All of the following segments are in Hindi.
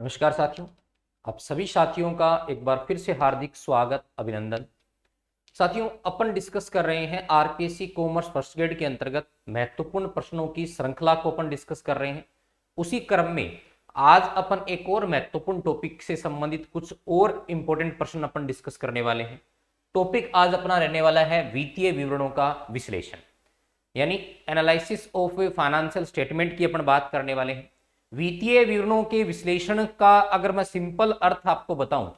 नमस्कार साथियों, आप सभी साथियों का एक बार फिर से हार्दिक स्वागत अभिनंदन। साथियों, अपन डिस्कस कर रहे हैं आरकेसी कॉमर्स फर्स्ट ग्रेड के अंतर्गत महत्वपूर्ण प्रश्नों की श्रृंखला को अपन डिस्कस कर रहे हैं। उसी क्रम में आज अपन एक और महत्वपूर्ण टॉपिक से संबंधित कुछ और इंपॉर्टेंट प्रश्न अपन डिस्कस करने वाले हैं। टॉपिक आज अपना रहने वाला है वित्तीय विवरणों का विश्लेषण, यानी एनालिसिस ऑफ फाइनेंशियल स्टेटमेंट की अपन बात करने वाले हैं। वित्तीय विवरणों के विश्लेषण का अगर मैं सिंपल अर्थ आपको बताऊं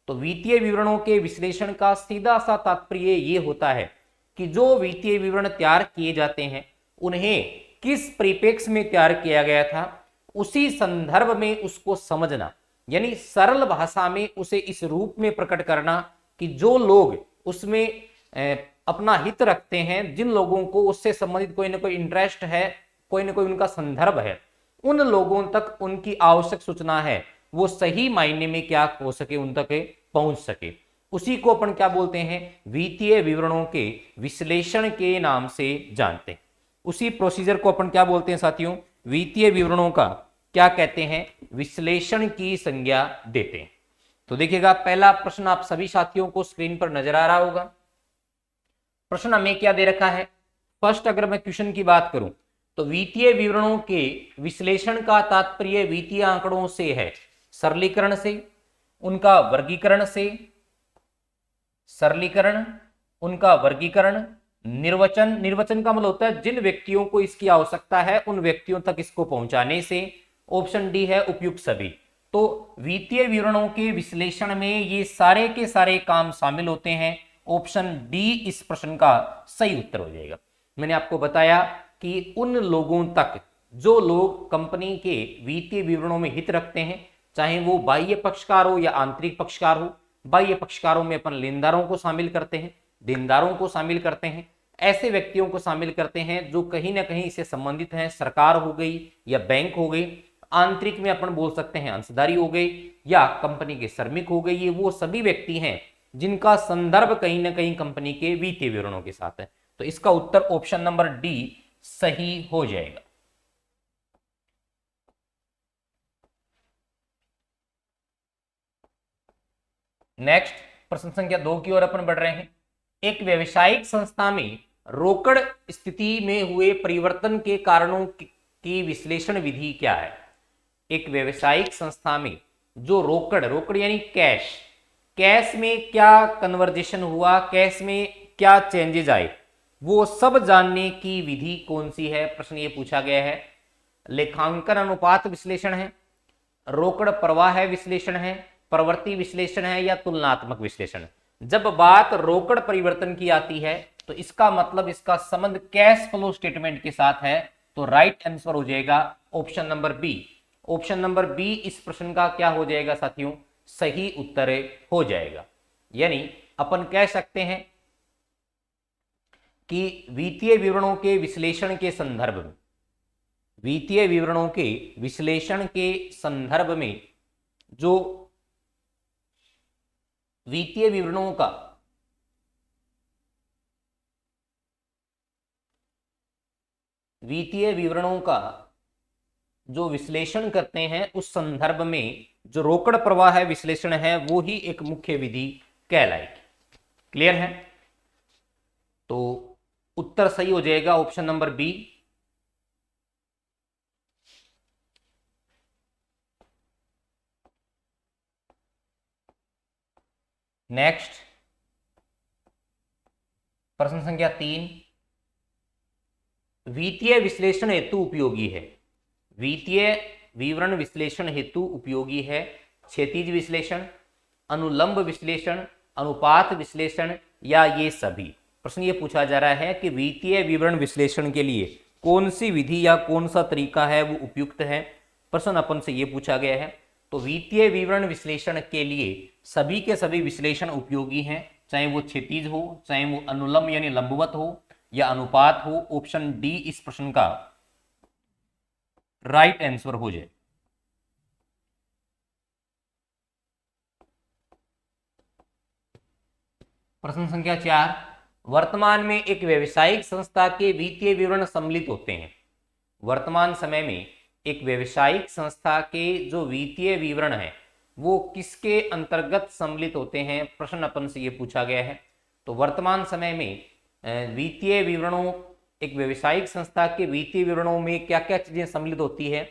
तो वित्तीय विवरणों के विश्लेषण का सीधा सा तात्पर्य ये होता है कि जो वित्तीय विवरण तैयार किए जाते हैं उन्हें किस परिप्रेक्ष्य में तैयार किया गया था, उसी संदर्भ में उसको समझना, यानी सरल भाषा में उसे इस रूप में प्रकट करना कि जो लोग उसमें अपना हित रखते हैं, जिन लोगों को उससे संबंधित कोई ना कोई इंटरेस्ट है, कोई ना कोई उनका संदर्भ है, उन लोगों तक उनकी आवश्यक सूचना है वो सही मायने में क्या हो सके, उन तक पहुंच सके। उसी को अपन क्या बोलते हैं, वित्तीय विवरणों के विश्लेषण के नाम से जानते हैं। उसी प्रोसीजर को अपन क्या बोलते हैं साथियों, वित्तीय विवरणों का क्या कहते हैं, विश्लेषण की संज्ञा देते हैं। तो देखिएगा, पहला प्रश्न आप सभी साथियों को स्क्रीन पर नजर आ रहा होगा। प्रश्न हमें क्या दे रखा है। फर्स्ट अगर मैं क्वेश्चन की बात करूं तो वित्तीय विवरणों के विश्लेषण का तात्पर्य वित्तीय आंकड़ों से है सरलीकरण से, उनका वर्गीकरण से, सरलीकरण, उनका वर्गीकरण, निर्वचन, निर्वचन का मतलब होता है जिन व्यक्तियों को इसकी आवश्यकता है उन व्यक्तियों तक इसको पहुंचाने से। ऑप्शन डी है उपयुक्त सभी। तो वित्तीय विवरणों के विश्लेषण में ये सारे के सारे काम शामिल होते हैं। ऑप्शन डी इस प्रश्न का सही उत्तर हो जाएगा। मैंने आपको बताया कि उन लोगों तक जो लोग कंपनी के वित्तीय विवरणों में हित रखते हैं, चाहे वो बाह्य पक्षकार हो या आंतरिक पक्षकार हो। बाह्य पक्षकारों में अपन लेनदारों को शामिल करते हैं, देनदारों को शामिल करते हैं, ऐसे व्यक्तियों को शामिल करते हैं जो कहीं ना कहीं इससे संबंधित हैं, सरकार हो गई या बैंक हो गई। आंतरिक में अपन बोल सकते हैं अंशधारी हो गई या कंपनी के श्रमिक हो गई। ये वो सभी व्यक्ति हैं जिनका संदर्भ कहीं ना कहीं कंपनी के वित्तीय विवरणों के साथ है। तो इसका उत्तर ऑप्शन नंबर डी सही हो जाएगा। नेक्स्ट, प्रश्न संख्या 2 की ओर अपन बढ़ रहे हैं। एक व्यावसायिक संस्था में रोकड़ स्थिति में हुए परिवर्तन के कारणों की विश्लेषण विधि क्या है। एक व्यावसायिक संस्था में जो रोकड़, रोकड़ यानी कैश, कैश में क्या कन्वर्जेशन हुआ, कैश में क्या चेंजेस आए, वो सब जानने की विधि कौन सी है, प्रश्न ये पूछा गया है। लेखांकन अनुपात विश्लेषण है, रोकड़ प्रवाह विश्लेषण है, प्रवृत्ति विश्लेषण है या तुलनात्मक विश्लेषण। जब बात रोकड़ परिवर्तन की आती है तो इसका मतलब इसका संबंध कैश फ्लो स्टेटमेंट के साथ है। तो राइट आंसर हो जाएगा option number B. Option number B इस प्रश्न का क्या हो जाएगा साथियों, सही उत्तर हो जाएगा। यानी अपन कह सकते हैं कि वित्तीय विवरणों के विश्लेषण के संदर्भ में, वित्तीय विवरणों के विश्लेषण के संदर्भ में जो वित्तीय विवरणों का जो विश्लेषण करते हैं उस संदर्भ में जो रोकड़ प्रवाह है विश्लेषण है वो ही एक मुख्य विधि कहलाएगी। क्लियर है। तो उत्तर सही हो जाएगा ऑप्शन नंबर बी। नेक्स्ट, प्रश्न संख्या 3, वित्तीय विश्लेषण हेतु उपयोगी है। वित्तीय विवरण विश्लेषण हेतु उपयोगी है क्षैतिज विश्लेषण, अनुलंब विश्लेषण, अनुपात विश्लेषण या ये सभी। प्रश्न ये पूछा जा रहा है कि वित्तीय विवरण विश्लेषण के लिए कौन सी विधि या कौन सा तरीका है वो उपयुक्त है। प्रश्न अपन से ये पूछा गया है। तो वित्तीय विवरण विश्लेषण के लिए सभी के सभी विश्लेषण उपयोगी हैं, चाहे वो क्षैतिज हो, चाहे वो अनुलंब यानी लंबवत हो या अनुपात हो। ऑप्शन डी इस प्रश्न का राइट आंसर हो जाए। प्रश्न संख्या 4, वर्तमान में एक व्यावसायिक संस्था के वित्तीय विवरण सम्मिलित होते हैं। वर्तमान समय में एक व्यवसायिक संस्था के जो वित्तीय विवरण है वो किसके अंतर्गत सम्मिलित होते हैं, प्रश्न अपन से ये पूछा गया है। तो वर्तमान समय में वित्तीय विवरणों, एक व्यवसायिक संस्था के वित्तीय विवरणों में क्या क्या चीजें सम्मिलित होती है?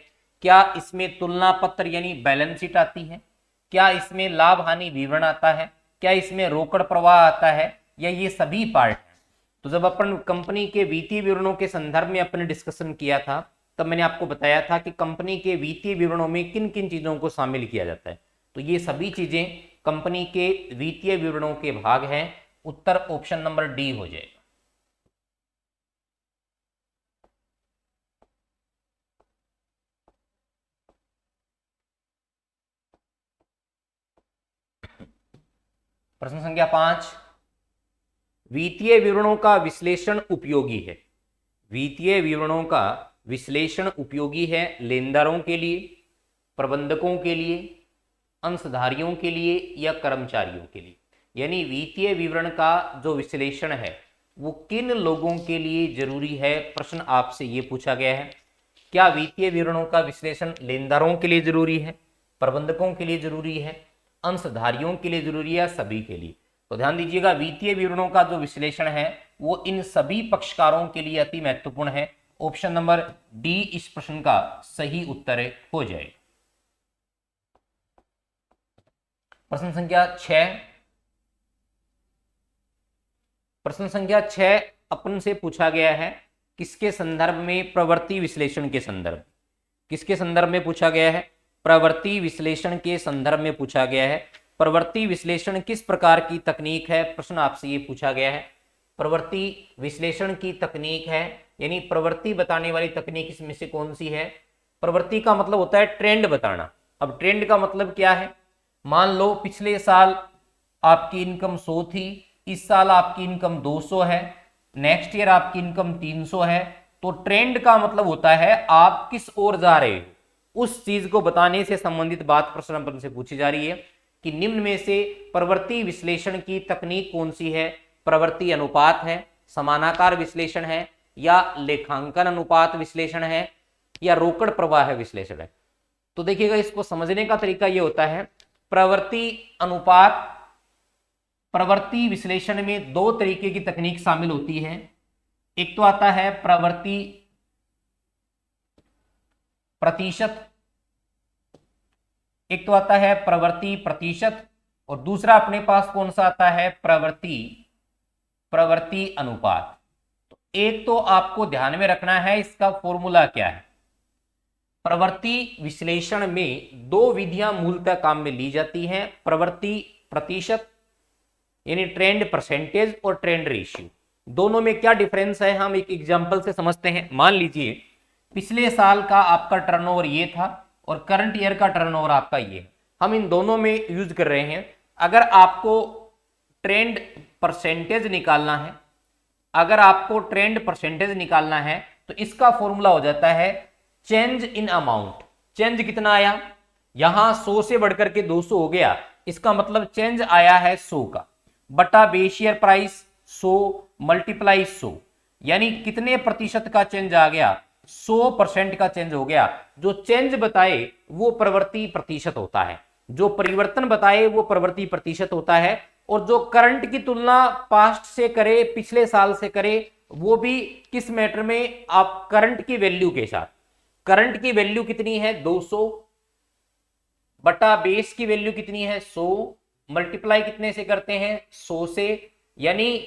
क्या इसमें तुलना पत्र यानी बैलेंस शीट आती है? क्या इसमें लाभ हानि विवरण आता है? क्या इसमें रोकड़ प्रवाह आता है? या ये सभी पार्ट हैं? तो जब अपन कंपनी के वित्तीय विवरणों के संदर्भ में अपने डिस्कशन किया था तब मैंने आपको बताया था कि कंपनी के वित्तीय विवरणों में किन किन चीजों को शामिल किया जाता है। तो ये सभी चीजें कंपनी के वित्तीय विवरणों के भाग हैं। उत्तर ऑप्शन नंबर डी हो जाएगा। प्रश्न संख्या 5, वित्तीय विवरणों का विश्लेषण उपयोगी है। वित्तीय विवरणों का विश्लेषण उपयोगी है लेनदारों के लिए, प्रबंधकों के लिए, अंशधारियों के लिए या कर्मचारियों के लिए। यानी वित्तीय विवरण का जो विश्लेषण है वो किन लोगों के लिए जरूरी है, प्रश्न आपसे ये पूछा गया है। क्या वित्तीय विवरणों का विश्लेषण लेनदारों के लिए जरूरी है, प्रबंधकों के लिए जरूरी है, अंशधारियों के लिए जरूरी है, सभी के लिए? तो ध्यान दीजिएगा, वित्तीय विवरणों का जो विश्लेषण है वो इन सभी पक्षकारों के लिए अति महत्वपूर्ण है। ऑप्शन नंबर डी इस प्रश्न का सही उत्तर हो जाएगा। प्रश्न संख्या 6, प्रश्न संख्या 6 अपन से पूछा गया है किसके संदर्भ में? प्रवृत्ति विश्लेषण के संदर्भ। किसके संदर्भ में पूछा गया है? प्रवृत्ति विश्लेषण के संदर्भ में पूछा गया है। प्रवृत्ति विश्लेषण किस प्रकार की तकनीक है, प्रश्न आपसे ये पूछा गया है। प्रवृत्ति विश्लेषण की तकनीक है यानी प्रवृत्ति बताने वाली तकनीक इसमें से कौन सी है? प्रवृत्ति का मतलब होता है ट्रेंड बताना। अब ट्रेंड का मतलब क्या है? मान लो पिछले साल आपकी इनकम 100 थी, इस साल आपकी इनकम 200 है, नेक्स्ट ईयर आपकी इनकम 300 है। तो ट्रेंड का मतलब होता है आप किस ओर जा रहे हो, उस चीज को बताने से संबंधित बात प्रश्न नंबर से पूछी जा रही है कि निम्न में से प्रवृत्ति विश्लेषण की तकनीक कौन सी है? प्रवृत्ति अनुपात है, समानाकार विश्लेषण है, या लेखांकन अनुपात विश्लेषण है, या रोकड़ प्रवाह विश्लेषण है? तो देखिएगा, इसको समझने का तरीका यह होता है, प्रवृत्ति अनुपात, प्रवृत्ति विश्लेषण में दो तरीके की तकनीक शामिल होती है। एक तो आता है प्रवृत्ति प्रतिशत, एक तो आता है प्रवृत्ति प्रतिशत, और दूसरा अपने पास कौन सा आता है? प्रवृत्ति अनुपात। तो एक तो आपको ध्यान में रखना है इसका फॉर्मूला क्या है। प्रवृत्ति विश्लेषण में दो विधियां मूलतः काम में ली जाती हैं, प्रवृत्ति प्रतिशत यानी ट्रेंड परसेंटेज और ट्रेंड रेशियो। दोनों में क्या डिफरेंस है हम एक एग्जांपल से समझते हैं। मान लीजिए पिछले साल का आपका टर्नओवर ये था और करंट ईयर का टर्नओवर आपका ये है, हम इन दोनों में यूज कर रहे हैं। अगर आपको ट्रेंड परसेंटेज निकालना है, अगर आपको ट्रेंड परसेंटेज निकालना है तो इसका फॉर्मूला हो जाता है चेंज इन अमाउंट। चेंज कितना आया? यहां 100 से बढ़कर के 200 हो गया, इसका मतलब चेंज आया है 100 का, बटा बेस ईयर प्राइस 100 मल्टीप्लाई 100, यानी कितने प्रतिशत का चेंज आ गया? 100% का चेंज हो गया। जो चेंज बताए वो प्रवृत्ति प्रतिशत होता है, जो परिवर्तन बताए वो प्रवृत्ति प्रतिशत होता है, और जो करंट की तुलना पास्ट से करे, पिछले साल से करे, वो भी किस मैटर में? आप करंट की वैल्यू के साथ। करंट की वैल्यू कितनी है? 200 बटा बेस की वैल्यू कितनी है? 100 मल्टीप्लाई कितने से करते हैं? 100 से, यानी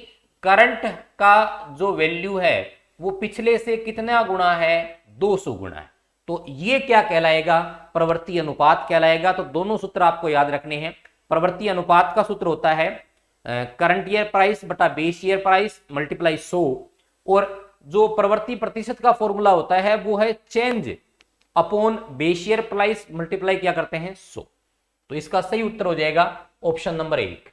करंट का जो वैल्यू है वो पिछले से कितना गुना है? 200 गुना है। तो ये क्या कहलाएगा? प्रवृत्ति अनुपात कहलाएगा। तो दोनों सूत्र आपको याद रखने हैं। प्रवृत्ति अनुपात का सूत्र होता है करंट ईयर प्राइस बटा बेस ईयर प्राइस मल्टीप्लाई 100, और जो प्रवृत्ति प्रतिशत का फॉर्मूला होता है वो है change upon base year price multiply क्या करते हैं? 100। तो इसका सही उत्तर हो जाएगा ऑप्शन नंबर 1।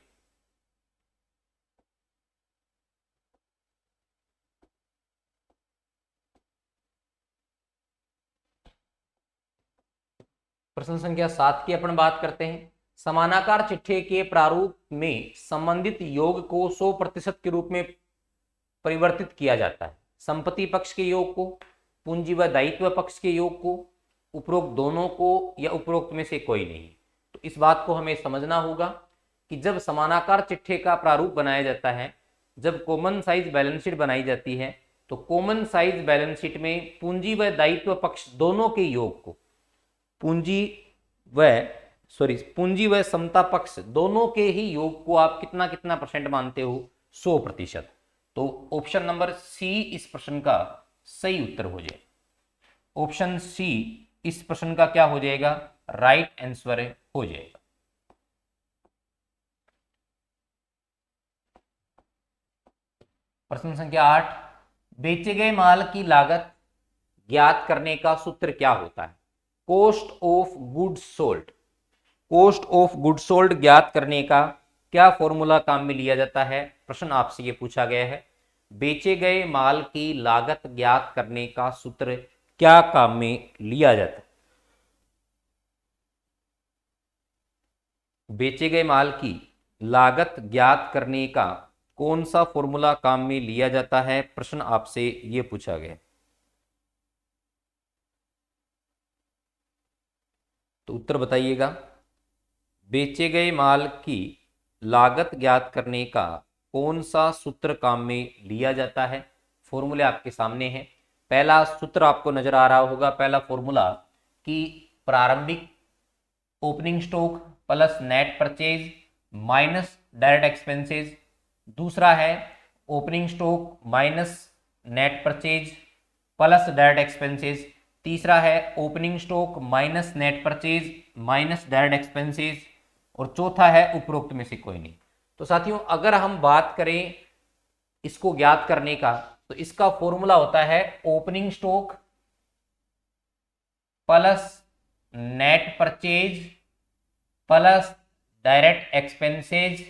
प्रश्न संख्या 7 की अपन बात करते हैं। समानाकार चिट्ठे के प्रारूप में संबंधित योग को 100% के रूप में परिवर्तित किया जाता है। संपत्ति पक्ष के योग को, पूंजी व दायित्व पक्ष के योग को, उपरोक्त दोनों को या उपरोक्त में से कोई नहीं। तो इस बात को हमें समझना होगा कि जब समानाकार चिट्ठे का प्रारूप बनाया जाता है, जब कॉमन साइज बैलेंस शीट बनाई जाती है, तो कॉमन साइज बैलेंस शीट में पूंजी व दायित्व पक्ष दोनों के योग को, पूंजी व समता पक्ष दोनों के ही योग को आप कितना कितना परसेंट मानते हो? 100%। तो ऑप्शन नंबर सी इस प्रश्न का सही उत्तर हो जाए। ऑप्शन सी इस प्रश्न का क्या हो जाएगा? राइट आंसर हो जाएगा। प्रश्न संख्या 8, बेचे गए माल की लागत ज्ञात करने का सूत्र क्या होता है? Cost of goods sold. Cost of goods sold ज्ञात करने का क्या फॉर्मूला काम में लिया जाता है? प्रश्न आपसे यह पूछा गया है, बेचे गए माल की लागत ज्ञात करने का सूत्र क्या काम में लिया जाता है? बेचे गए माल की लागत ज्ञात करने का कौन सा फॉर्मूला काम में लिया जाता है? प्रश्न आपसे यह पूछा गया। तो उत्तर बताइएगा। बेचे गए माल की लागत ज्ञात करने का कौन सा सूत्र काम में लिया जाता है? फॉर्मूले आपके सामने हैं। पहला सूत्र आपको नजर आ रहा होगा, पहला फॉर्मूला कि प्रारंभिक opening stock plus net purchase minus direct expenses. दूसरा है opening stock minus net purchase plus direct expenses. तीसरा है opening stock minus net purchase minus direct expenses. और चौथा है उपरोक्त में से कोई नहीं। तो साथियों, अगर हम बात करें इसको ज्ञात करने का, तो इसका फॉर्मूला होता है opening stock plus net purchase plus direct expenses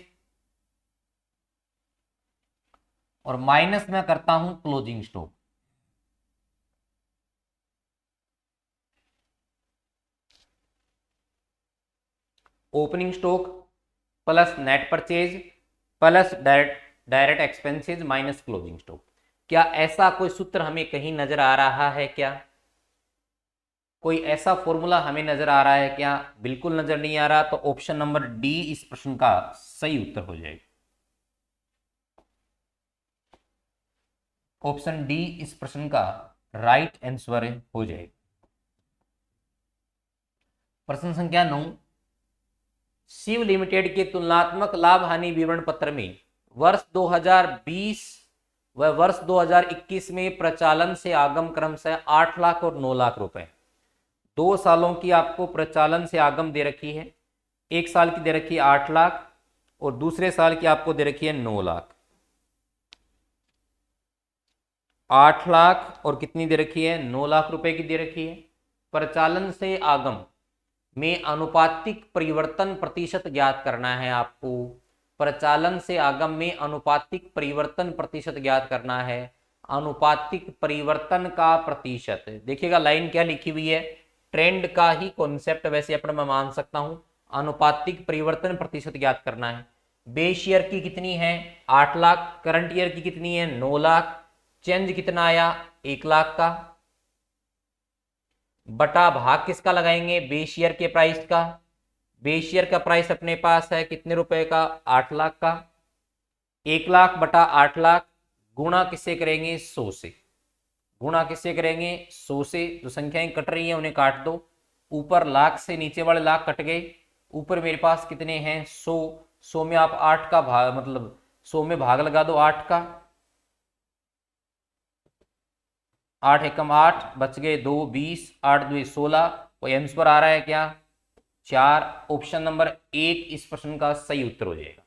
और माइनस में करता हूं closing stock. Opening stock plus net purchase plus direct expenses minus closing stock. क्या ऐसा कोई सूत्र हमें कहीं नजर आ रहा है क्या? कोई ऐसा फॉर्मूला हमें नजर आ रहा है क्या? बिल्कुल नजर नहीं आ रहा। तो ऑप्शन नंबर डी इस प्रश्न का सही उत्तर हो जाएगा। ऑप्शन डी इस प्रश्न का राइट आंसर हो जाएगा। प्रश्न संख्या 9, शिव लिमिटेड के तुलनात्मक लाभ हानि विवरण पत्र में वर्ष 2020 व वर्ष 2021 में प्रचालन से आगम क्रमशः 8 लाख और 9 लाख रुपए। 2 सालों की आपको प्रचालन से आगम दे रखी है। एक साल की दे रखी है 8 लाख और दूसरे साल की आपको दे रखी है 9 लाख। 8 लाख और कितनी दे रखी है? 9 लाख रुपए की दे रखी है। प्रचालन से आगम में अनुपातिक परिवर्तन प्रतिशत ज्ञात करना है आपको। प्रचालन से आगम में अनुपातिक परिवर्तन प्रतिशत ज्ञात करना है। अनुपातिक परिवर्तन का प्रतिशत, देखिएगा लाइन क्या लिखी हुई है, ट्रेंड का ही कॉन्सेप्ट वैसे अपना मैं मान सकता हूं। अनुपातिक परिवर्तन प्रतिशत ज्ञात करना है। बेस ईयर की कितनी है? 8 लाख। करंट ईयर की कितनी है? 9 लाख। चेंज कितना आया? 1 लाख का। बटा भाग किसका लगाएंगे? बेस ईयर के प्राइस का। बेस ईयर का प्राइस अपने पास है कितने रुपए का? 8 लाख का। 1 लाख बटा 8 लाख गुणा किससे करेंगे? 100 से। गुणा किससे करेंगे? 100 से। जो संख्याएं कट रही हैं उन्हें काट दो। ऊपर लाख से नीचे वाले लाख कट गए। ऊपर मेरे पास कितने हैं? 100। 100 में आप 8 का भाग, मतलब 100 में भाग लगा दो 8 का। 8 एकम 8 बच गए 2, 20, 8 2 16। कोई आंसर आ रहा है क्या? 4। ऑप्शन नंबर ए इस प्रश्न का सही उत्तर हो जाएगा।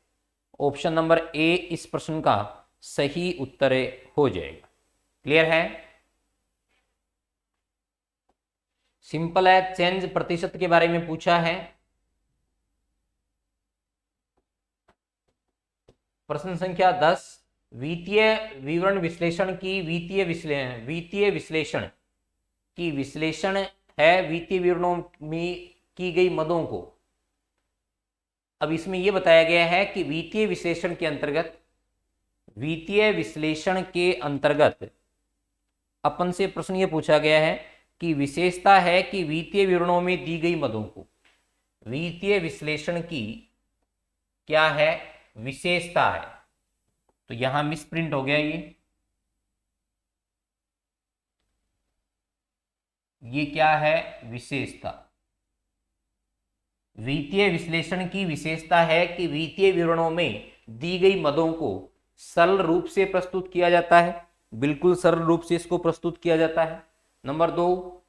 ऑप्शन नंबर ए इस प्रश्न का सही उत्तर हो जाएगा। क्लियर है? सिंपल है। चेंज प्रतिशत के बारे में पूछा है। प्रश्न संख्या 10, वित्तीय विवरण विश्लेषण की वित्तीय विश्लेषण है वित्तीय विवरणों में की गई मदों को। अब इसमें यह बताया गया है कि वित्तीय विश्लेषण के अंतर्गत अपन से प्रश्न ये पूछा गया है की विशेषता है कि वित्तीय विवरणों में दी गई मदों को, वित्तीय विश्लेषण की क्या है, विशेषता है। तो यहां मिसप्रिंट हो गया, ये क्या है, विशेषता। वित्तीय विश्लेषण की विशेषता है कि वित्तीय विवरणों में दी गई मदों को सरल रूप से प्रस्तुत किया जाता है, बिल्कुल सरल रूप से इसको प्रस्तुत किया जाता है। नंबर 2,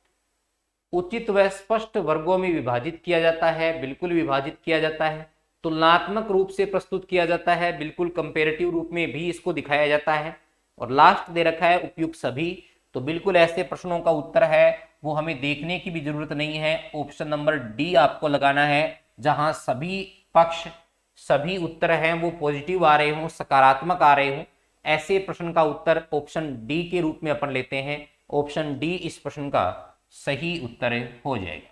उचित व स्पष्ट वर्गों में विभाजित किया जाता है, बिल्कुल विभाजित किया जाता है। तुलनात्मक रूप से प्रस्तुत किया जाता है, बिल्कुल कंपेरेटिव रूप में भी इसको दिखाया जाता है। और लास्ट दे रखा है उपयुक्त सभी। तो बिल्कुल ऐसे प्रश्नों का उत्तर है वो हमें देखने की भी जरूरत नहीं है, ऑप्शन नंबर डी आपको लगाना है, जहां सभी पक्ष, सभी उत्तर हैं वो पॉजिटिव आ रहे हों, सकारात्मक आ रहे हों। ऐसे प्रश्न का उत्तर ऑप्शन डी के रूप में अपन लेते हैं। ऑप्शन डी इस प्रश्न का सही उत्तर हो जाएगा।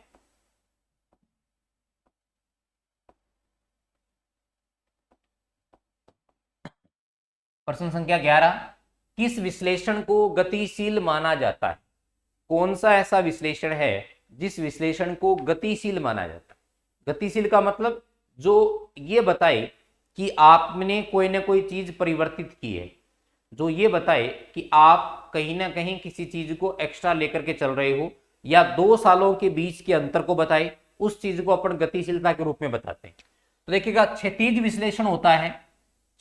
प्रश्न संख्या 11, किस विश्लेषण को गतिशील माना जाता है? कौन सा ऐसा विश्लेषण है जिस विश्लेषण को गतिशील माना जाता है? गतिशील का मतलब जो ये बताए कि आपने कोई ना कोई चीज परिवर्तित की है, जो ये बताए कि आप कहीं ना कहीं किसी चीज को एक्स्ट्रा लेकर के चल रहे हो, या 2 सालों के बीच के अंतर को बताए, उस चीज को अपन गतिशीलता के रूप में बताते हैं। तो देखिएगा, क्षैतिज विश्लेषण होता है,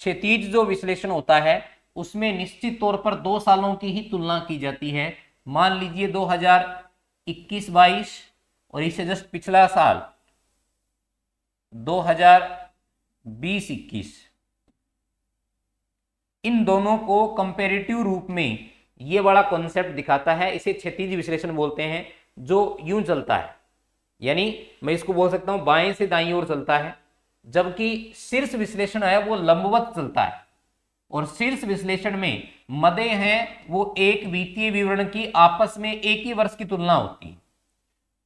क्षैतिज जो विश्लेषण होता है उसमें निश्चित तौर पर 2 सालों की ही तुलना की जाती है। मान लीजिए 2021-22 और इससे जस्ट पिछला साल 2020-21, इन दोनों को कंपेरेटिव रूप में ये बड़ा कॉन्सेप्ट दिखाता है। इसे क्षैतिज विश्लेषण बोलते हैं, जो यूं चलता है, यानी मैं इसको बोल सकता हूं बाएं से दाईं ओर चलता है, जबकि शीर्ष विश्लेषण है वो लंबवत चलता है। और शीर्ष विश्लेषण में मदें हैं वो एक वित्तीय विवरण की आपस में एक ही वर्ष की तुलना होती है।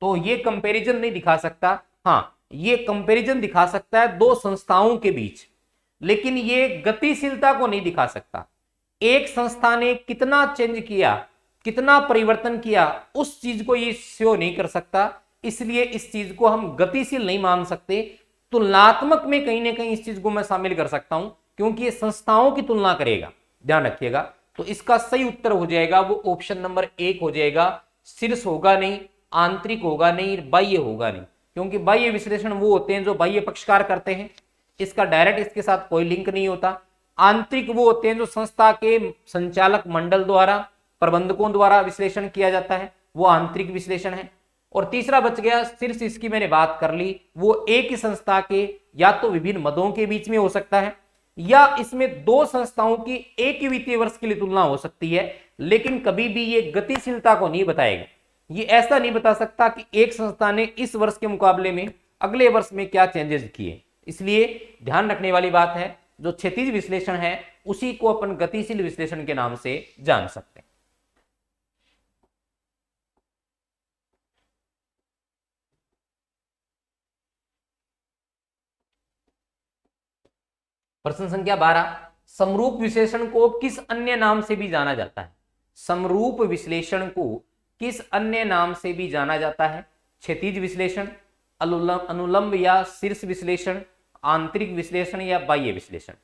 तो ये कंपैरिजन नहीं दिखा सकता। हाँ, ये कंपैरिजन दिखा सकता है 2 संस्थाओं के बीच, लेकिन ये गतिशीलता को नहीं दिखा सकता। एक संस्था ने कितना चेंज किया, कितना परिवर्तन किया, उस चीज को ये शो नहीं कर सकता। इसलिए इस चीज को हम गतिशील नहीं मान सकते। तुलनात्मक में कहीं ना कहीं इस चीज को मैं शामिल कर सकता हूं, क्योंकि ये संस्थाओं की तुलना करेगा, ध्यान रखिएगा। तो इसका सही उत्तर हो जाएगा वो ऑप्शन नंबर 1 हो जाएगा। शीर्ष होगा नहीं, आंतरिक होगा नहीं, बाह्य होगा नहीं, क्योंकि बाह्य विश्लेषण वो होते हैं जो बाह्य पक्षकार करते हैं, इसका डायरेक्ट इसके साथ कोई लिंक नहीं होता। आंतरिक वो होते हैं जो संस्था के संचालक मंडल द्वारा, प्रबंधकों द्वारा विश्लेषण किया जाता है, वो आंतरिक विश्लेषण है। और तीसरा बच गया शीर्ष, इसकी मैंने बात कर ली, वो एक ही संस्था के या तो विभिन्न मदों के बीच में हो सकता है, या इसमें 2 संस्थाओं की एक ही वित्तीय वर्ष के लिए तुलना हो सकती है, लेकिन कभी भी ये गतिशीलता को नहीं बताएगा। ये ऐसा नहीं बता सकता कि एक संस्था ने इस वर्ष के मुकाबले में अगले वर्ष में क्या चेंजेस किए। इसलिए ध्यान रखने वाली बात है, जो क्षैतिज विश्लेषण है उसी को अपन गतिशील विश्लेषण के नाम से जान सकते हैं। प्रश्न संख्या 12, समरूप विश्लेषण को किस अन्य नाम से भी जाना जाता है? समरूप विश्लेषण को किस अन्य नाम से भी जाना जाता है? क्षैतिज विश्लेषण, अनुलंब या शीर्ष विश्लेषण, आंतरिक विश्लेषण या बाह्य विश्लेषण।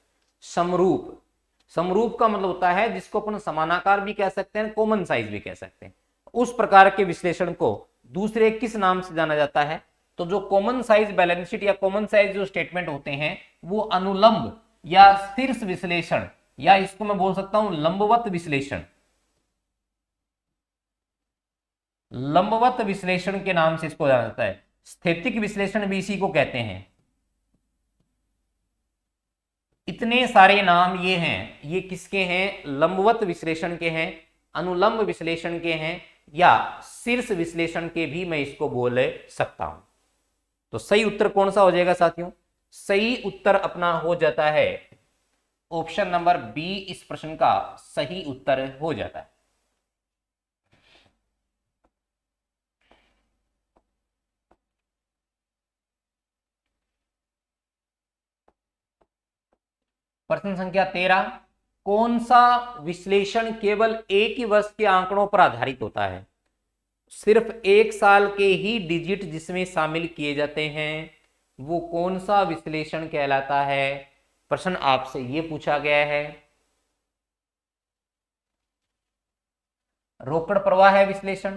समरूप, समरूप का मतलब होता है जिसको अपन समानाकार भी कह सकते हैं, कॉमन साइज भी कह सकते हैं। उस प्रकार के विश्लेषण को दूसरे किस नाम से जाना जाता है? तो जो कॉमन साइज बैलेंस शीट या कॉमन साइज जो स्टेटमेंट होते हैं वो अनुलंब या शीर्ष विश्लेषण, या इसको मैं बोल सकता हूं लंबवत विश्लेषण, लंबवत विश्लेषण के नाम से इसको जाना जाता है। स्थैतिक विश्लेषण भी इसी को कहते हैं। इतने सारे नाम ये हैं, ये किसके हैं? लंबवत विश्लेषण के हैं, अनुलंब विश्लेषण के हैं, या शीर्ष विश्लेषण के भी मैं इसको बोल सकता हूं। तो सही उत्तर कौन सा हो जाएगा साथियों? सही उत्तर अपना हो जाता है ऑप्शन नंबर बी, इस प्रश्न का सही उत्तर हो जाता है। प्रश्न संख्या 13, कौन सा विश्लेषण केवल एक ही वर्ष के आंकड़ों पर आधारित होता है? सिर्फ 1 साल के ही डिजिट जिसमें शामिल किए जाते हैं वो कौन सा विश्लेषण कहलाता है? प्रश्न आपसे ये पूछा गया है। रोकड़ प्रवाह है विश्लेषण,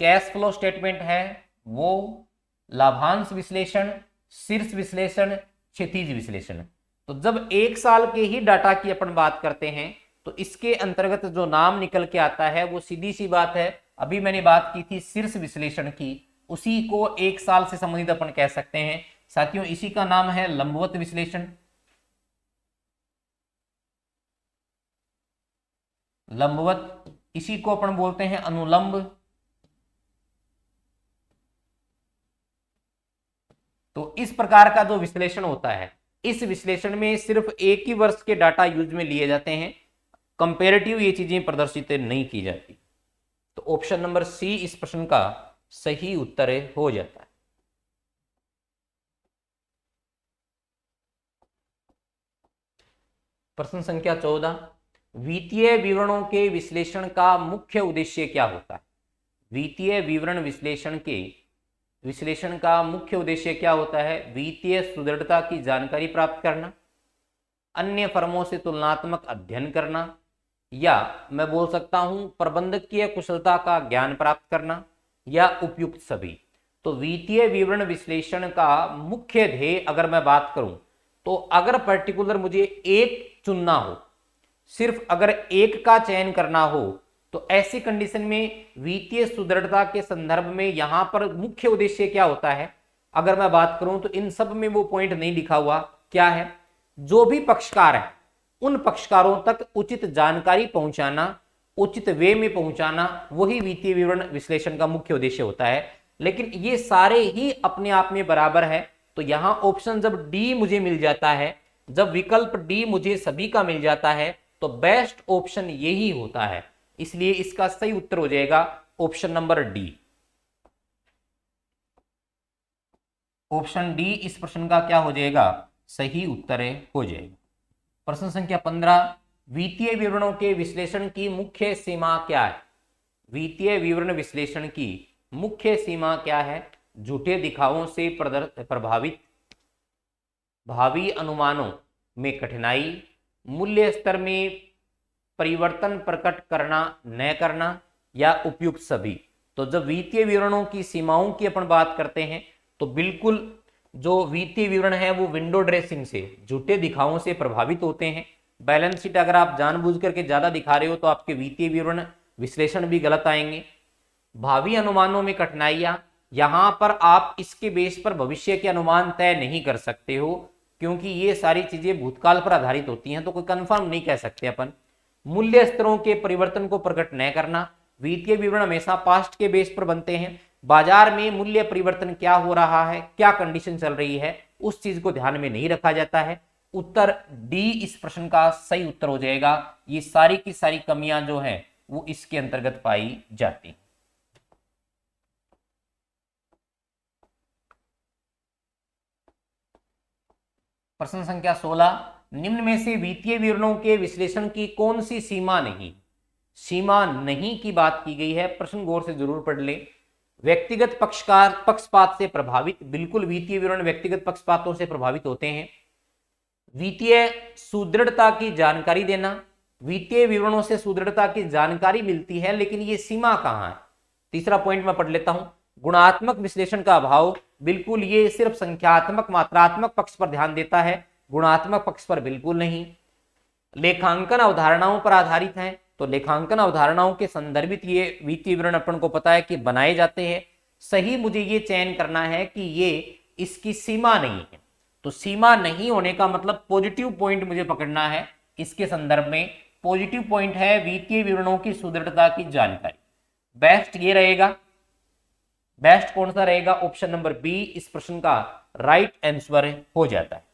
कैश फ्लो स्टेटमेंट है वो, लाभांश विश्लेषण, शीर्ष विश्लेषण, क्षितिज विश्लेषण। तो जब 1 साल के ही डाटा की अपन बात करते हैं तो इसके अंतर्गत जो नाम निकल के आता है वो सीधी सी बात है, अभी मैंने बात की थी शीर्ष विश्लेषण की, उसी को 1 साल से संबंधित अपन कह सकते हैं साथियों। इसी का नाम है लंबवत विश्लेषण। लंबवत, इसी को अपन बोलते हैं अनुलंब। तो इस प्रकार का जो विश्लेषण होता है, इस विश्लेषण में सिर्फ एक ही वर्ष के डाटा यूज में लिए जाते हैं, कंपेरेटिव ये चीजें प्रदर्शित नहीं की जाती। तो ऑप्शन नंबर सी इस प्रश्न का सही उत्तर हो जाता है। प्रश्न संख्या 14, वित्तीय विवरणों के विश्लेषण का मुख्य उद्देश्य क्या होता है? वित्तीय विवरण विश्लेषण का मुख्य उद्देश्य क्या होता है? वित्तीय सुदृढ़ता की जानकारी प्राप्त करना, अन्य फर्मों से तुलनात्मक अध्ययन करना, या मैं बोल सकता हूं प्रबंधकीय कुशलता का ज्ञान प्राप्त करना, या उपयुक्त सभी। तो वित्तीय विवरण विश्लेषण का मुख्य ध्येय अगर मैं बात करूं तो अगर पर्टिकुलर मुझे एक चुनना हो, सिर्फ अगर एक का चयन करना हो, तो ऐसी कंडीशन में वित्तीय सुदृढ़ता के संदर्भ में यहां पर मुख्य उद्देश्य क्या होता है अगर मैं बात करूं तो इन सब में वो पॉइंट नहीं लिखा हुआ, क्या है? जो भी पक्षकार है उन पक्षकारों तक उचित जानकारी पहुंचाना, उचित वे में पहुंचाना, वही वित्तीय विवरण विश्लेषण का मुख्य उद्देश्य होता है। लेकिन ये सारे ही अपने आप में बराबर है, तो यहां ऑप्शन जब डी मुझे मिल जाता है, जब विकल्प डी मुझे सभी का मिल जाता है, तो बेस्ट ऑप्शन यही होता है। इसलिए इसका सही उत्तर हो जाएगा option number D. Option D इस प्रश्न का क्या हो जाएगा? सही उत्तर हो जाएगा। प्रश्न संख्या 15, वित्तीय विवरणों के विश्लेषण की मुख्य सीमा क्या है? वित्तीय विवरण विश्लेषण की मुख्य सीमा क्या है? झूठे दिखावों से प्रभावित, भावी अनुमानों में कठिनाई, मूल्य स्तर में परिवर्तन प्रकट करना न करना, या उपयुक्त सभी। तो जब वित्तीय विवरणों की सीमाओं की अपन बात करते हैं तो बिल्कुल जो वित्तीय विवरण है वो विंडो ड्रेसिंग से, झूठे दिखावों से प्रभावित होते हैं। बैलेंस शीट अगर आप जानबूझ करके ज्यादा दिखा रहे हो तो आपके वित्तीय विवरण विश्लेषण भी गलत आएंगे। भावी अनुमानों में कठिनाइयां, यहां पर आप इसके बेस पर भविष्य के अनुमान तय नहीं कर सकते हो, क्योंकि ये सारी चीजें भूतकाल पर आधारित होती हैं, तो कोई कंफर्म नहीं कह सकते अपन। मूल्य स्तरों के परिवर्तन को प्रकट न करना, वित्तीय विवरण हमेशा पास्ट के बेस पर बनते हैं, बाजार में मूल्य परिवर्तन क्या हो रहा है, क्या कंडीशन चल रही है, उस चीज को ध्यान में नहीं रखा जाता है। उत्तर डी इस प्रश्न का सही उत्तर हो जाएगा। ये सारी की सारी कमियां जो है वो इसके अंतर्गत पाई जाती। प्रश्न संख्या 16, निम्न में से वित्तीय विवरणों के विश्लेषण की कौन सी सीमा नहीं? सीमा नहीं की बात की गई है, प्रश्न गौर से जरूर पढ़ ले। व्यक्तिगत पक्षपात से प्रभावित, बिल्कुल वित्तीय विवरण व्यक्तिगत पक्षपातों से प्रभावित होते हैं। वित्तीय सुदृढ़ता की जानकारी देना, वित्तीय विवरणों से सुदृढ़ता की जानकारी मिलती है, लेकिन ये सीमा कहां है? तीसरा पॉइंट मैं पढ़ लेता हूं, गुणात्मक विश्लेषण का अभाव, बिल्कुल ये सिर्फ संख्यात्मक मात्रात्मक पक्ष पर ध्यान देता है, गुणात्मक पक्ष पर बिल्कुल नहीं। लेखांकन अवधारणाओं पर आधारित है, तो लेखांकन अवधारणाओं के संदर्भित ये वित्तीय विवरण अपन को पता है कि बनाए जाते हैं। सही मुझे ये चयन करना है कि ये इसकी सीमा नहीं है, तो सीमा नहीं होने का मतलब पॉजिटिव पॉइंट मुझे पकड़ना है। इसके संदर्भ में पॉजिटिव पॉइंट है वित्तीय विवरणों की सुदृढ़ता की जानकारी। बेस्ट ये रहेगा, बेस्ट कौन सा रहेगा? ऑप्शन नंबर बी इस प्रश्न का राइट आंसर हो जाता है।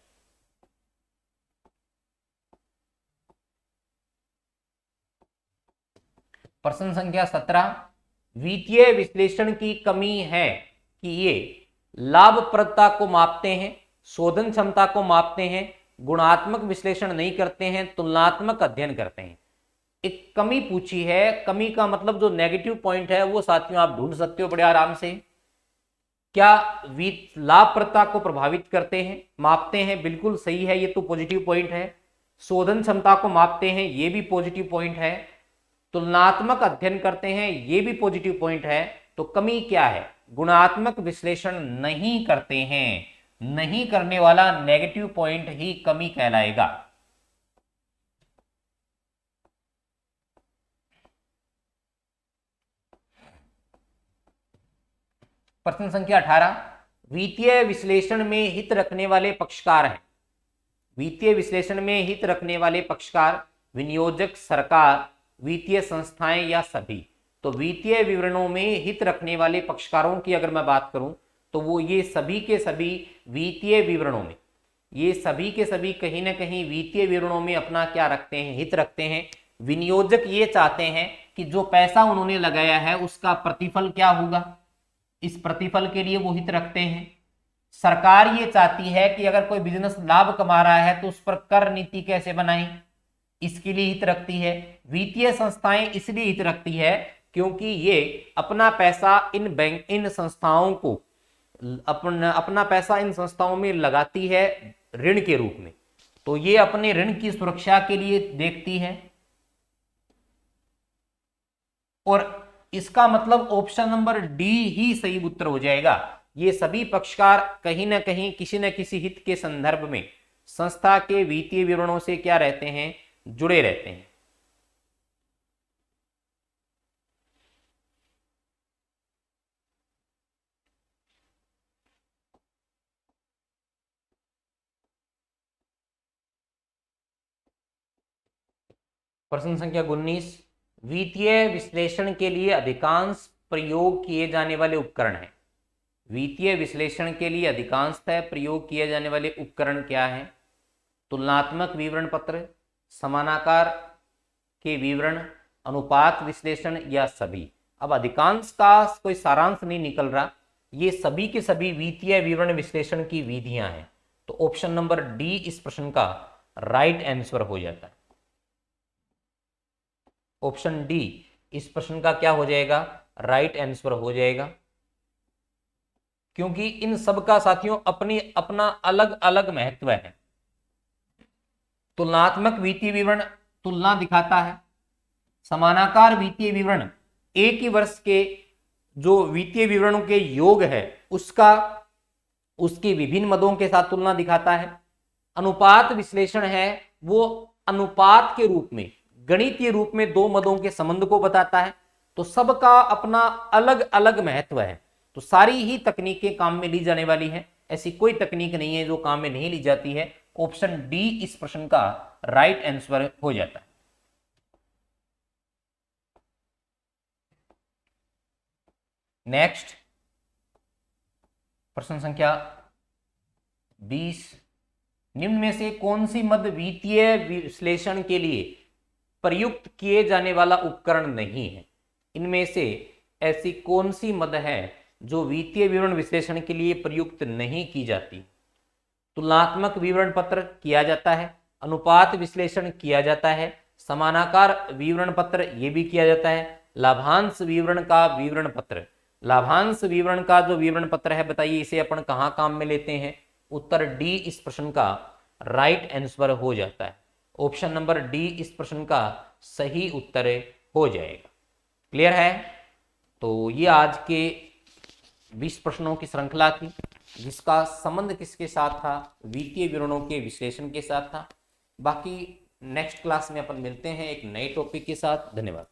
प्रश्न संख्या 17, वित्तीय विश्लेषण की कमी है कि ये लाभप्रदता को मापते हैं, शोधन क्षमता को मापते हैं, गुणात्मक विश्लेषण नहीं करते हैं, तुलनात्मक अध्ययन करते हैं। एक कमी पूछी है। कमी का मतलब जो नेगेटिव पॉइंट है वो साथियों आप ढूंढ सकते हो बड़े आराम से। क्या लाभप्रदता को प्रभावित करते हैं, मापते हैं, बिल्कुल सही है, ये तो पॉजिटिव पॉइंट है। शोधन क्षमता को मापते हैं, ये भी पॉजिटिव पॉइंट है। तुलनात्मक अध्ययन करते हैं, ये भी पॉजिटिव पॉइंट है। तो कमी क्या है? गुणात्मक विश्लेषण नहीं करते हैं। नहीं करने वाला नेगेटिव पॉइंट ही कमी कहलाएगा। प्रश्न संख्या 18, वित्तीय विश्लेषण में हित रखने वाले पक्षकार हैं। वित्तीय विश्लेषण में हित रखने वाले पक्षकार विनियोजक, सरकार, वित्तीय संस्थाएं या सभी। तो वित्तीय विवरणों में हित रखने वाले पक्षकारों की अगर मैं बात करूं तो वो ये सभी के सभी वित्तीय विवरणों में, ये सभी के सभी कहीं ना कहीं वित्तीय विवरणों में अपना क्या रखते हैं? हित रखते हैं। विनियोजक ये चाहते हैं कि जो पैसा उन्होंने लगाया है उसका प्रतिफल क्या होगा, इस प्रतिफल के लिए वो हित रखते हैं। सरकार ये चाहती है कि अगर कोई बिजनेस लाभ कमा रहा है तो उस पर कर नीति कैसे बनाएं, इसके लिए हित रखती है। वित्तीय संस्थाएं इसलिए हित रखती है क्योंकि ये अपना पैसा इन संस्थाओं को अपना पैसा इन संस्थाओं में लगाती है ऋण के रूप में, तो ये अपने ऋण की सुरक्षा के लिए देखती है। और इसका मतलब ऑप्शन नंबर डी ही सही उत्तर हो जाएगा। ये सभी पक्षकार कहीं ना कहीं किसी न किसी हित के संदर्भ में संस्था के वित्तीय विवरणों से क्या रहते हैं? जुड़े रहते हैं। प्रश्न संख्या 19, वित्तीय विश्लेषण के लिए अधिकांश प्रयोग किए जाने वाले उपकरण हैं। वित्तीय विश्लेषण के लिए अधिकांशतः प्रयोग किए जाने वाले उपकरण क्या हैं? तुलनात्मक विवरण पत्र, समानाकार के विवरण, अनुपात विश्लेषण या सभी। अब अधिकांश का कोई सारांश नहीं निकल रहा, ये सभी के सभी वित्तीय विवरण विश्लेषण की विधियां हैं। तो ऑप्शन नंबर डी इस प्रश्न का राइट आंसर हो जाता है। ऑप्शन डी इस प्रश्न का क्या हो जाएगा? राइट आंसर हो जाएगा, क्योंकि इन सब का साथियों अपनी अपना अलग अलग महत्व है। तुलनात्मक वित्तीय विवरण तुलना दिखाता है। समानाकार वित्तीय विवरण एक ही वर्ष के जो वित्तीय विवरणों के योग है उसकी विभिन्न मदों के साथ तुलना दिखाता है। अनुपात विश्लेषण है वो अनुपात के रूप में, गणितीय रूप में दो मदों के संबंध को बताता है। तो सबका अपना अलग अलग महत्व है। तो सारी ही तकनीकें काम में ली जाने वाली हैं, ऐसी कोई तकनीक नहीं है जो काम में नहीं ली जाती है। ऑप्शन डी इस प्रश्न का राइट आंसर हो जाता है। नेक्स्ट प्रश्न संख्या 20, निम्न में से कौन सी मद वित्तीय विश्लेषण के लिए प्रयुक्त किए जाने वाला उपकरण नहीं है? इनमें से ऐसी कौन सी मद है जो वित्तीय विवरण विश्लेषण के लिए प्रयुक्त नहीं की जाती? तुलनात्मक विवरण पत्र किया जाता है, अनुपात विश्लेषण किया जाता है, समानाकार विवरण पत्र ये भी किया जाता है, लाभांश विवरण का विवरण पत्र, लाभांश विवरण का जो विवरण पत्र है बताइए इसे अपन कहाँ काम में लेते हैं? उत्तर डी इस प्रश्न का राइट आंसर हो जाता है। ऑप्शन नंबर डी इस प्रश्न का सही उत्तर हो जाएगा। क्लियर है? तो ये आज के 20 प्रश्नों की श्रृंखला थी जिसका संबंध किसके साथ था? वित्तीय विवरणों के विश्लेषण के साथ था। बाकी नेक्स्ट क्लास में अपन मिलते हैं एक नए टॉपिक के साथ। धन्यवाद।